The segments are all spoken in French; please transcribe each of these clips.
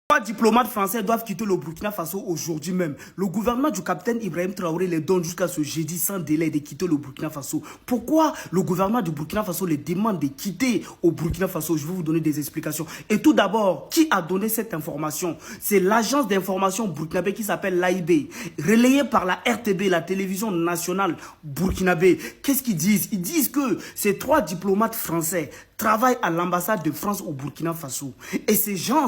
3 diplomates français doivent quitter le Burkina Faso aujourd'hui même. Le gouvernement du capitaine Ibrahim Traoré les donne jusqu'à ce jeudi sans délai de quitter le Burkina Faso. Pourquoi le gouvernement du Burkina Faso les demande de quitter au Burkina Faso? Je vais vous donner des explications. Et tout d'abord, qui a donné cette information? C'est l'agence d'information burkinabé qui s'appelle l'AIB, relayée par la RTB, la télévision nationale burkinabé. Qu'est-ce qu'ils disent? Ils disent que ces 3 diplomates français travaillent à l'ambassade de France au Burkina Faso. Et ces gens,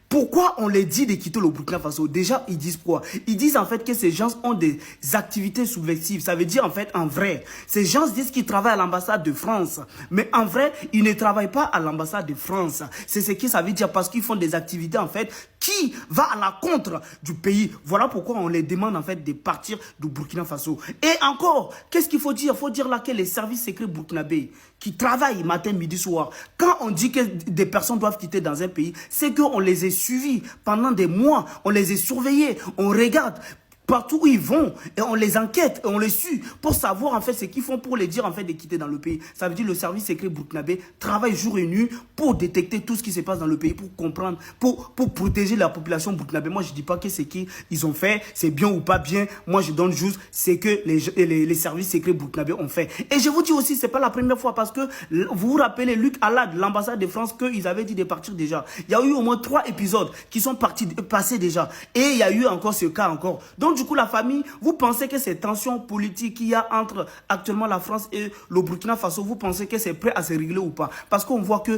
pourquoi on les dit de quitter le Burkina Faso? Déjà, ils disent quoi? Ils disent en fait que ces gens ont des activités subversives. Ça veut dire en fait, en vrai, ces gens disent qu'ils travaillent à l'ambassade de France. Mais en vrai, ils ne travaillent pas à l'ambassade de France. C'est ce que ça veut dire parce qu'ils font des activités en fait qui va à la contre du pays. Voilà pourquoi on les demande en fait de partir du Burkina Faso. Et encore, qu'est-ce qu'il faut dire? Il faut dire là que les services secrets burkinabés qui travaillent matin, midi, soir, quand on dit que des personnes doivent quitter dans un pays, c'est qu'on les a suivis pendant des mois, on les a surveillés, on regarde partout où ils vont et on les enquête et on les suit pour savoir en fait ce qu'ils font pour les dire en fait de quitter dans le pays. Ça veut dire le service secret burkinabé travaille jour et nuit pour détecter tout ce qui se passe dans le pays, pour comprendre, pour protéger la population burkinabé. Moi je dis pas que ce qu'ils ont fait c'est bien ou pas bien. Moi je donne juste ce que les services secrets burkinabé ont fait. Et je vous dis aussi c'est pas la première fois parce que vous vous rappelez Luc Alad, l'ambassade de France, qu'ils avaient dit de partir déjà. Il y a eu au moins 3 épisodes qui sont passés déjà et il y a eu encore ce cas encore. Donc du coup, la famille, vous pensez que ces tensions politiques qu'il y a entre actuellement la France et le Burkina Faso, vous pensez que c'est prêt à se régler ou pas? Parce qu'on voit que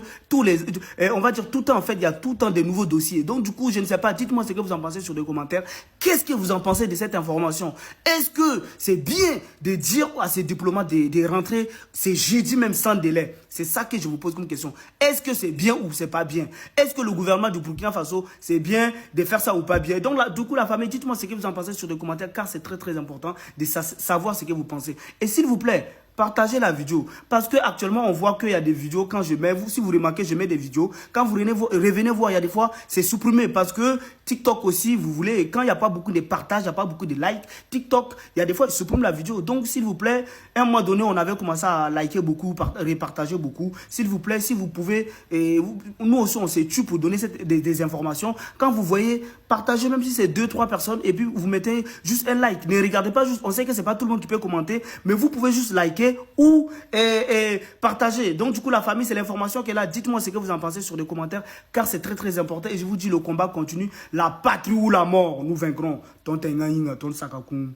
on va dire tout le temps, en fait, il y a tout le temps de nouveaux dossiers. Donc du coup, je ne sais pas, dites-moi ce que vous en pensez sur les commentaires. Qu'est-ce que vous en pensez de cette information? Est-ce que c'est bien de dire à ces diplomates de rentrer, c'est jeudi même sans délai? C'est ça que je vous pose comme question. Est-ce que c'est bien ou c'est pas bien? Est-ce que le gouvernement du Burkina Faso, c'est bien de faire ça ou pas bien? Donc là, du coup, la famille, dites-moi ce que vous en pensez sur les commentaires car c'est très très important de savoir ce que vous pensez. Et s'il vous plaît, partagez la vidéo parce que actuellement on voit qu'il y a des vidéos quand je mets, si vous remarquez je mets des vidéos, quand vous revenez voir, il y a des fois c'est supprimé parce que TikTok aussi vous voulez, et quand il n'y a pas beaucoup de partage, il n'y a pas beaucoup de likes, TikTok il y a des fois il supprime la vidéo. Donc s'il vous plaît, à un moment donné on avait commencé à liker beaucoup, repartager beaucoup. S'il vous plaît, si vous pouvez, nous aussi on s'est tué pour donner des informations. Quand vous voyez, partagez même si c'est 2-3 personnes et puis vous mettez juste un like. Ne regardez pas juste, on sait que c'est pas tout le monde qui peut commenter, mais vous pouvez juste liker ou partager. Donc du coup la famille c'est l'information qu'elle a. Dites-moi ce que vous en pensez sur les commentaires car c'est très très important et je vous dis le combat continue. La patrie ou la mort, nous vaincrons. Ton Sakakoum.